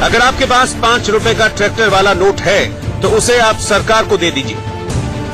अगर आपके पास 5 रुपए का ट्रैक्टर वाला नोट है तो उसे आप सरकार को दे दीजिए।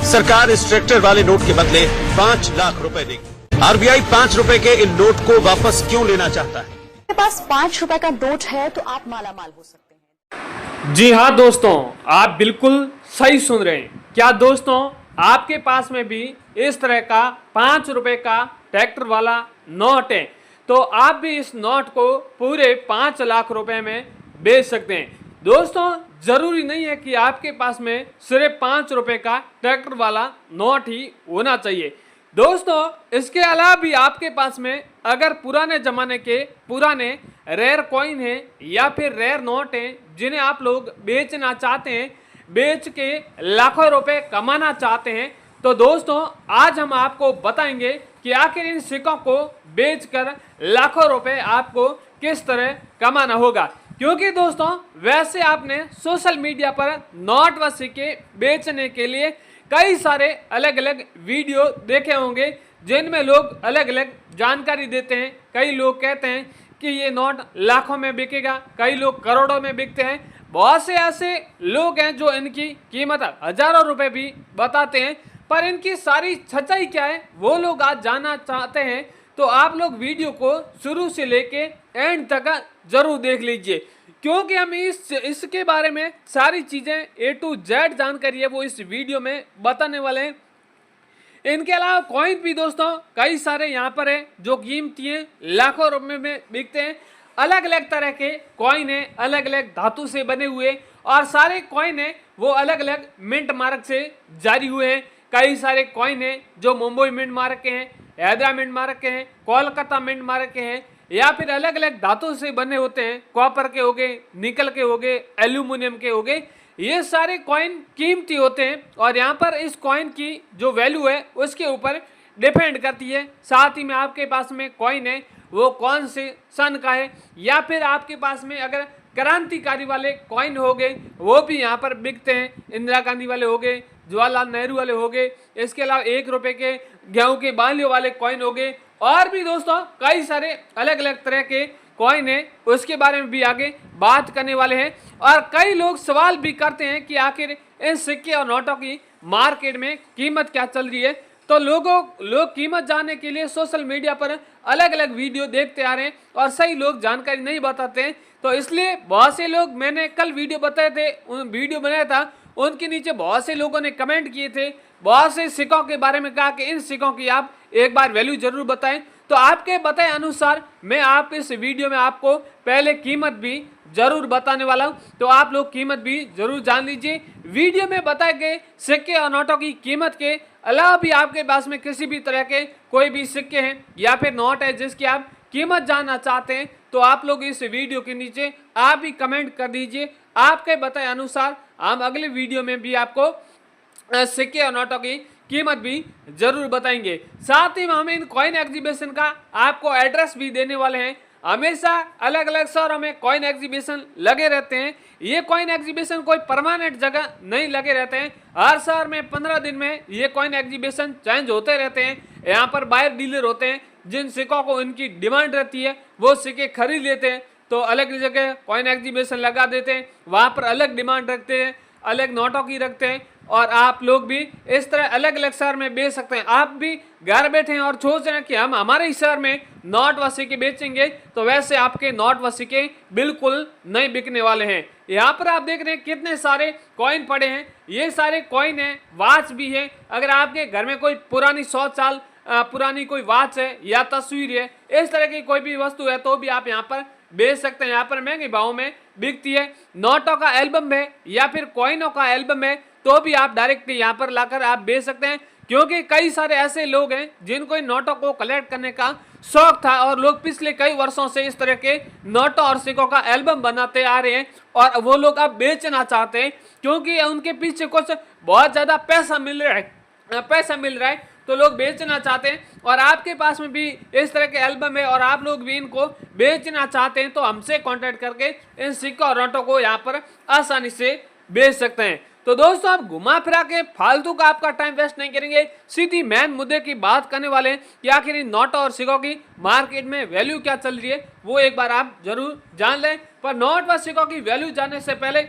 सरकार इस ट्रैक्टर वाले नोट के बदले 5 लाख रुपए देगी। आरबीआई 5 रुपए के इन नोट को वापस क्यों लेना चाहता है? आपके पास 5 रुपए का नोट है तो आप मालामाल हो सकते हैं। जी हाँ दोस्तों, आप बिल्कुल सही सुन रहे हैं। क्या दोस्तों, आपके पास में भी इस तरह का 5 रुपए का ट्रैक्टर वाला नोट है तो आप भी इस नोट को पूरे 5 लाख रुपए में बेच सकते हैं। दोस्तों, जरूरी नहीं है कि आपके पास में सिर्फ 5 रुपए का ट्रैक्टर वाला नोट ही होना चाहिए। दोस्तों, इसके अलावा भी आपके पास में अगर पुराने जमाने के पुराने रेयर कॉइन हैं या फिर रेयर नोट हैं जिन्हें आप लोग बेचना चाहते हैं, बेच के लाखों रुपए कमाना चाहते हैं, तो दोस्तों आज हम आपको बताएंगे कि आखिर इन सिक्कों को बेचकर लाखों रुपए आपको किस तरह कमाना होगा। क्योंकि दोस्तों वैसे आपने सोशल मीडिया पर नोट व सिक्के बेचने के लिए कई सारे अलग अलग वीडियो देखे होंगे जिनमें लोग अलग अलग जानकारी देते हैं। कई लोग कहते हैं कि ये नोट लाखों में बिकेगा, कई लोग करोड़ों में बिकते हैं। बहुत से ऐसे लोग हैं जो इनकी कीमत हजारों रुपए भी बताते हैं, पर इनकी सारी सच्चाई क्या है वो लोग आज जानना चाहते हैं। तो आप लोग वीडियो को शुरू से लेके एंड तक जरूर देख लीजिए, क्योंकि हम इसके बारे में सारी चीज़ें A to Z जानकारी है वो इस वीडियो में बताने वाले हैं। इनके अलावा कॉइन भी दोस्तों कई सारे यहाँ पर है जो कीमती हैं, लाखों रुपए में बिकते हैं। अलग अलग तरह के कॉइन है, अलग अलग धातु से बने हुए, और सारे कॉइन है वो अलग अलग मिंट मार्क से जारी हुए हैं। कई सारे कॉइन है जो मुंबई मिंट मार्क के हैं, हैदराबाद मिंट मार्क के हैं, कोलकाता मिंट मार्क के हैं, या फिर अलग अलग धातु से बने होते हैं। कॉपर के हो गए, निकल के हो गए, एल्यूमिनियम के हो गए। ये सारे कॉइन कीमती होते हैं और यहाँ पर इस कॉइन की जो वैल्यू है उसके ऊपर डिपेंड करती है। साथ ही में आपके पास में कॉइन है वो कौन से सन का है, या फिर आपके पास में अगर क्रांतिकारी वाले कॉइन हो गए वो भी यहाँ पर बिकते हैं। इंदिरा गांधी वाले हो गए, जवाहरलाल नेहरू वाले हो गए, इसके अलावा 1 रुपए के गेहूं के बालियों वाले कॉइन हो गए, और भी दोस्तों कई सारे अलग अलग तरह के कॉइन है उसके बारे में भी आगे बात करने वाले हैं। और कई लोग सवाल भी करते हैं कि आखिर इन सिक्के और नोटों की मार्केट में कीमत क्या चल रही है। तो लोग कीमत जानने के लिए सोशल मीडिया पर अलग अलग वीडियो देखते आ रहे हैं और सही लोग जानकारी नहीं बताते हैं। तो इसलिए बहुत से लोग, मैंने कल वीडियो बनाया था, उनके नीचे बहुत से लोगों ने कमेंट किए थे, बहुत से सिक्कों के बारे में कहा कि इन सिक्कों की आप एक बार वैल्यू जरूर बताएं। तो आपके बताए अनुसार मैं आप इस वीडियो में आपको पहले कीमत भी जरूर बताने वाला हूं, तो आप लोग कीमत भी जरूर जान लीजिए। वीडियो में बताए गए सिक्के और नोटों की कीमत के अलावा भी आपके पास में किसी भी तरह के कोई भी सिक्के हैं या फिर नोट है जिसकी आप कीमत जानना चाहते हैं, तो आप लोग इस वीडियो के नीचे आप भी कमेंट कर दीजिए। आपके बताए अनुसार हम अगले वीडियो में भी आपको सिक्के और नोटों की कीमत भी जरूर बताएंगे। साथ ही हम इन कॉइन एग्जीबिशन का आपको एड्रेस भी देने वाले हैं। हमेशा अलग अलग शहरों में कॉइन एग्जीबिशन लगे रहते हैं। ये कॉइन एग्जीबिशन कोई परमानेंट जगह नहीं लगे रहते हैं, हर शहर में 15 दिन में ये कॉइन एग्जीबिशन चेंज होते रहते हैं। यहाँ पर बायर डीलर होते हैं, जिन सिक्कों को इनकी डिमांड रहती है वो सिक्के खरीद लेते हैं, तो अलग जगह कॉइन एग्जीबिशन लगा देते हैं, वहाँ पर अलग डिमांड रखते हैं, अलग नोटों की रखते हैं, और आप लोग भी इस तरह अलग अलग शहर में बेच सकते हैं। आप भी घर बैठे हैं और सोच रहे हैं कि हम हमारे ही शहर में नोट व सिक्के बेचेंगे, तो वैसे आपके नोट व सिक्के बिल्कुल नहीं बिकने वाले हैं। यहाँ पर आप देख रहे हैं कितने सारे कॉइन पड़े हैं, ये सारे कॉइन हैं, वॉच भी है। अगर आपके घर में कोई पुरानी 100 साल पुरानी कोई वॉच है या तस्वीर है, इस तरह की कोई भी वस्तु है, तो भी आप यहाँ पर बेच सकते हैं। यहाँ पर महंगे भाव में बिकती है। नोटों का एल्बम है या फिर कॉइनों का एल्बम है, तो भी आप डायरेक्ट यहाँ पर लाकर आप बेच सकते हैं। क्योंकि कई सारे ऐसे लोग हैं जिनको इन नोटों को कलेक्ट करने का शौक था, और लोग पिछले कई वर्षों से इस तरह के नोटों और सिक्कों का एल्बम बनाते आ रहे हैं, और वो लोग अब बेचना चाहते हैं क्योंकि उनके पीछे कुछ बहुत ज़्यादा पैसा मिल रहा है, तो लोग बेचना चाहते हैं। और आपके पास में भी इस तरह के एल्बम है और आप लोग भी इनको बेचना चाहते हैं, तो हमसे कांटेक्ट करके इन सिक्कों और नोटों को यहाँ पर आसानी से बेच सकते हैं। तो दोस्तों आप घुमा फिरा के फालतू का आपका टाइम वेस्ट नहीं करेंगे, सीधी मेन मुद्दे की बात करने वाले हैं कि आखिर इन नोटों और सिक्कों की मार्केट में वैल्यू क्या चल रही है, वो एक बार आप जरूर जान लें। पर नोट व सिक्कों की वैल्यू जानने से पहले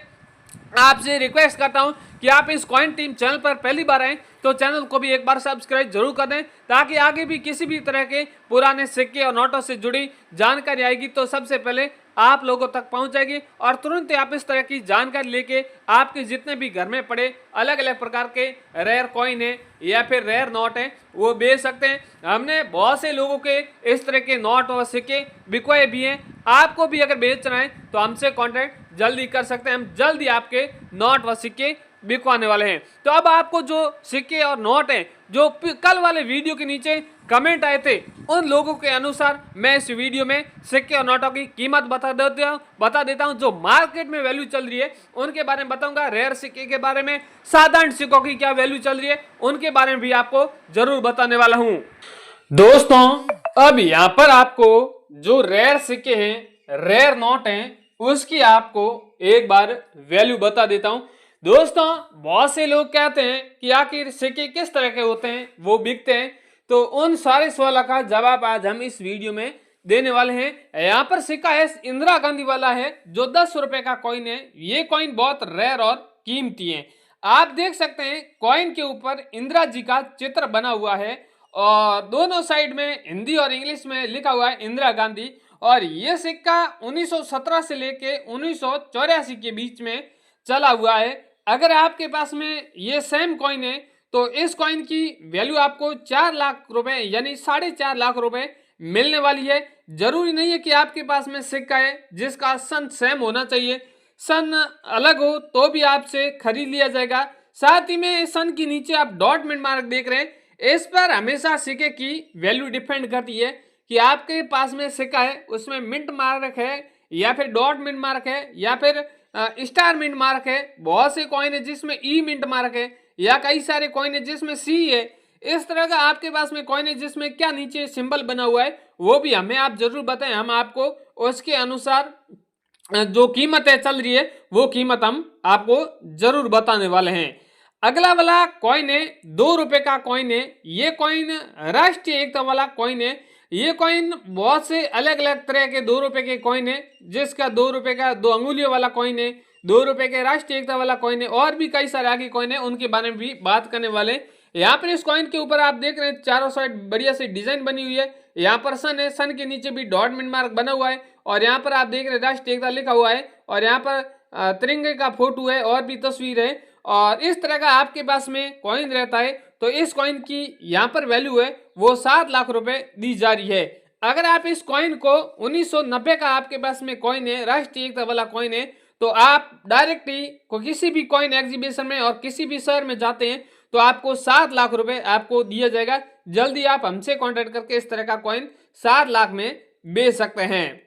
आपसे रिक्वेस्ट करता हूं कि आप इस कॉइन टीम चैनल पर पहली बार आए तो चैनल को भी एक बार सब्सक्राइब जरूर कर दें, ताकि आगे भी किसी भी तरह के पुराने सिक्के और नोटों से जुड़ी जानकारी आएगी तो सबसे पहले आप लोगों तक पहुंच जाएगी और तुरंत ही आप इस तरह की जानकारी लेके आपके जितने भी घर में पड़े अलग अलग प्रकार के रेयर कॉइन है या फिर रेयर नोट है वो बेच सकते हैं। हमने बहुत से लोगों के इस तरह के नोट और सिक्के बिकवाए भी हैं। आपको भी अगर बेचना है तो हमसे कॉन्टैक्ट जल्दी कर सकते हैं, हम जल्दी आपके नोट व सिक्के बिकवाने वाले हैं। तो अब आपको जो सिक्के और नोट हैं जो कल वाले वीडियो के नीचे कमेंट आए थे उन लोगों के अनुसार मैं इस वीडियो में सिक्के और नोटों की कीमत बता देता हूं। जो मार्केट में वैल्यू चल रही है उनके बारे में बताऊंगा, रेयर सिक्के के बारे में, साधारण सिक्कों की क्या वैल्यू चल रही है उनके बारे में भी आपको जरूर बताने वाला हूं। दोस्तों अब यहाँ पर आपको जो रेयर सिक्के हैं, रेयर नोट हैं, उसकी आपको एक बार वैल्यू बता देता हूं। दोस्तों बहुत से लोग कहते हैं कि आखिर सिक्के किस तरह के होते हैं, वो बिकते हैं, तो उन सारे सवालों का जवाब आज हम इस वीडियो में देने वाले हैं। यहाँ पर सिक्का है इंदिरा गांधी वाला है जो 10 रुपए का कॉइन है। ये कॉइन बहुत रेयर और कीमती है। आप देख सकते हैं कॉइन के ऊपर इंदिरा जी का चित्र बना हुआ है और दोनों साइड में हिंदी और इंग्लिश में लिखा हुआ है इंदिरा गांधी। और ये सिक्का 1917 से लेके 1984 के बीच में चला हुआ है। अगर आपके पास में ये सेम कॉइन है तो इस कॉइन की वैल्यू आपको 4 लाख रुपए यानी 4.5 लाख रुपए मिलने वाली है। जरूरी नहीं है कि आपके पास में सिक्का है जिसका सन सेम होना चाहिए, सन अलग हो तो भी आपसे खरीद लिया जाएगा। साथ ही में सन के नीचे आप डॉट मिंट मार्क देख रहे हैं, इस पर हमेशा सिक्के की वैल्यू डिपेंड करती है कि आपके पास में सिक्का है उसमें मिंट मार्क है या फिर डॉट मिंट मार्क है या फिर स्टार मिंट मार्क है। बहुत से कॉइन है जिसमें ई मिंट मार्क है या कई सारे कॉइन है जिसमें सी है। इस तरह का आपके पास में कॉइन है जिसमें क्या नीचे सिंबल बना हुआ है वो भी हमें आप जरूर बताएं, हम आपको उसके अनुसार जो कीमत है चल रही है वो कीमत हम आपको जरूर बताने वाले हैं। अगला वाला कॉइन है 2 रुपए का कॉइन है। ये कॉइन राष्ट्रीय एकता वाला कॉइन है। ये कॉइन बहुत से अलग अलग तरह के 2 रुपए के कॉइन है, जिसका 2 रुपए का 2 अंगुलियों वाला कॉइन है, 2 रुपए के राष्ट्रीय एकता वाला कॉइन है और भी कई सारे आगे कॉइन है, उनके बारे में भी बात करने वाले हैं। यहाँ पर इस कॉइन के ऊपर आप देख रहे हैं चारों साइड बढ़िया सी डिजाइन बनी हुई है। यहाँ पर सन है, सन के नीचे भी डॉट मिंट मार्क बना हुआ है और यहाँ पर आप देख रहे हैं राष्ट्रीय एकता लिखा हुआ है और यहाँ पर तिरंगे का फोटो है और भी तस्वीर है। और इस तरह का आपके पास में कॉइन रहता है तो इस कॉइन की यहाँ पर वैल्यू है वो 7 लाख रुपए दी जा रही है। अगर आप इस कॉइन को 1990 का आपके पास में कॉइन है, राष्ट्रीय एकता वाला कॉइन है, तो आप डायरेक्ट ही को किसी भी कॉइन एग्जीबिशन में और किसी भी शहर में जाते हैं तो आपको 7 लाख रुपए आपको दिया जाएगा। जल्दी आप हमसे कॉन्टेक्ट करके इस तरह का कॉइन 7 लाख में बेच सकते हैं।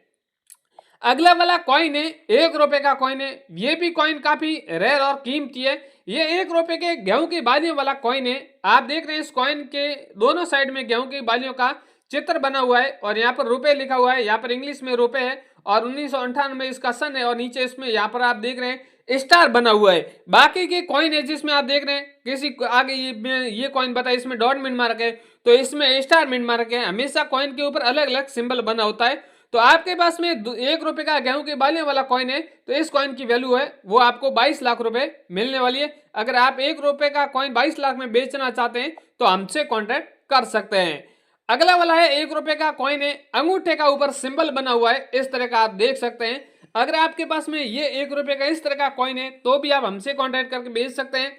अगला वाला कॉइन है 1 रुपए का कॉइन है। ये भी कॉइन काफी रेयर और कीमती है। ये 1 रुपए के गेहूं की बालियों वाला कॉइन है। आप देख रहे हैं इस कॉइन के दोनों साइड में गेहूं की बालियों का चित्र बना हुआ है और यहाँ पर रुपए लिखा हुआ है, यहाँ पर इंग्लिश में रुपए है और 1998 में इसका सन है और नीचे इसमें यहाँ पर आप देख रहे हैं स्टार बना हुआ है। बाकी के कॉइन है जिसमें आप देख रहे हैं किसी आगे ये कॉइन बताया इसमें डॉट मिंट मार्क है तो इसमें स्टार मिंट मार्क है। हमेशा कॉइन के ऊपर अलग अलग सिंबल बना होता है। तो आपके पास में 1 रुपए का गेहूं के बालियों वाला कॉइन है तो इस कॉइन की वैल्यू है वो आपको 22 लाख रुपए मिलने वाली है। अगर आप 1 रुपए का कॉइन 22 लाख में बेचना चाहते हैं तो हमसे कॉन्टेक्ट कर सकते हैं। अगला वाला है 1 रुपए का कॉइन है, अंगूठे का ऊपर सिंबल बना हुआ है, इस तरह का आप देख सकते हैं। अगर आपके पास में ये 1 रुपए का इस तरह का कॉइन है तो भी आप हमसे कॉन्टेक्ट करके बेच सकते हैं।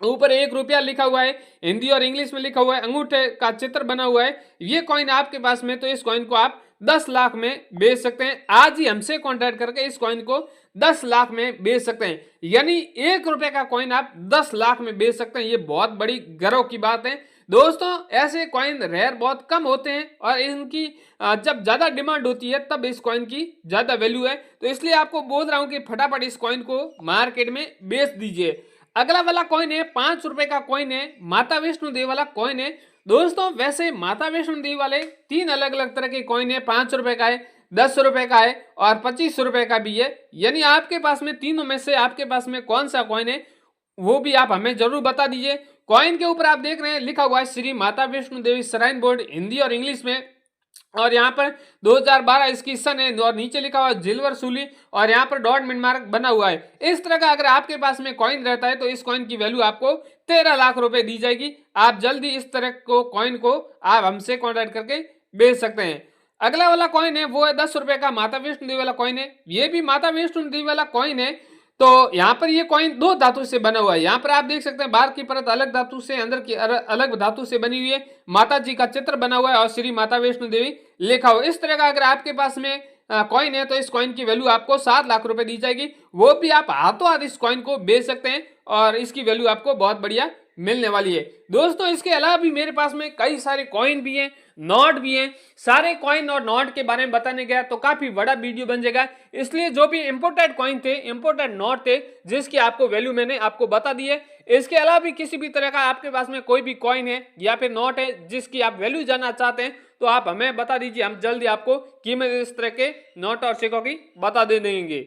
ऊपर 1 रुपया लिखा हुआ है, हिंदी और इंग्लिश में लिखा हुआ है, अंगूठे का चित्र बना हुआ है। ये कॉइन आपके पास में तो इस कॉइन को आप 10 लाख में बेच सकते हैं। आज ही हमसे कॉन्टेक्ट करके इस कॉइन को 10 लाख में बेच सकते हैं। यानी 1 रुपए का कॉइन आप 10 लाख में बेच सकते हैं। ये बहुत बड़ी गर्व की बात है। दोस्तों ऐसे कॉइन रेयर बहुत कम होते हैं और इनकी जब ज्यादा डिमांड होती है तब इस कॉइन की ज्यादा वैल्यू है। तो इसलिए आपको बोल रहा हूं कि फटाफट इस कॉइन को मार्केट में बेच दीजिए। अगला वाला कॉइन है 5 रुपए का कॉइन है, माता वैष्णो देवी वाला कॉइन है। दोस्तों वैसे माता वैष्णो देवी वाले 3 अलग अलग तरह के कॉइन है, 5 रुपए का है, 10 रुपए का है और 25 रुपए का भी है। यानी आपके पास में तीनों में से आपके पास में कौन सा कॉइन है वो भी आप हमें जरूर बता दीजिए। कॉइन के ऊपर आप देख रहे हैं लिखा हुआ है श्री माता वैष्णो देवी श्राइन बोर्ड, हिंदी और इंग्लिश में, और यहाँ पर 2012 इसकी सन है, और नीचे लिखा हुआ है जिल्वर सूली, और यहाँ पर डॉट मिन मार्क बना हुआ है। इस तरह का अगर आपके पास में कॉइन रहता है तो इस कॉइन की वैल्यू आपको 13 लाख रुपए दी जाएगी। आप जल्दी इस तरह को कॉइन को आप हमसे कॉन्टैक्ट करके बेच सकते हैं। अगला वाला कॉइन है वो है 10 रुपए का माता वैष्णो देवी वाला कॉइन है। ये भी माता वैष्णो देवी वाला कॉइन है। तो यहाँ पर ये कॉइन 2 धातु से बना हुआ है। यहाँ पर आप देख सकते हैं बाहर की परत अलग धातु से, अंदर की अलग धातु से बनी हुई है। माता जी का चित्र बना हुआ है और श्री माता वैष्णो देवी लिखा हुआ है। इस तरह का अगर आपके पास में कॉइन है तो इस कॉइन की वैल्यू आपको 7 लाख रुपए दी जाएगी। वो भी आप हाथों हाथ इस कॉइन को बेच सकते हैं और इसकी वैल्यू आपको बहुत बढ़िया मिलने वाली है। दोस्तों इसके अलावा भी मेरे पास में कई सारे कॉइन भी हैं, नोट भी हैं। सारे कॉइन और नोट के बारे में बताने गया तो काफी बड़ा वीडियो बन जाएगा, इसलिए जो भी इंपोर्टेड कॉइन थे, इंपोर्टेड नोट थे, जिसकी आपको वैल्यू मैंने आपको बता दी है। इसके अलावा भी किसी भी तरह का आपके पास में कोई भी कॉइन है या फिर नोट है जिसकी आप वैल्यू जानना चाहते हैं तो आप हमें बता दीजिए, हम जल्दी आपको कीमत इस तरह के नोट और सिक्कों की बता दे देंगे।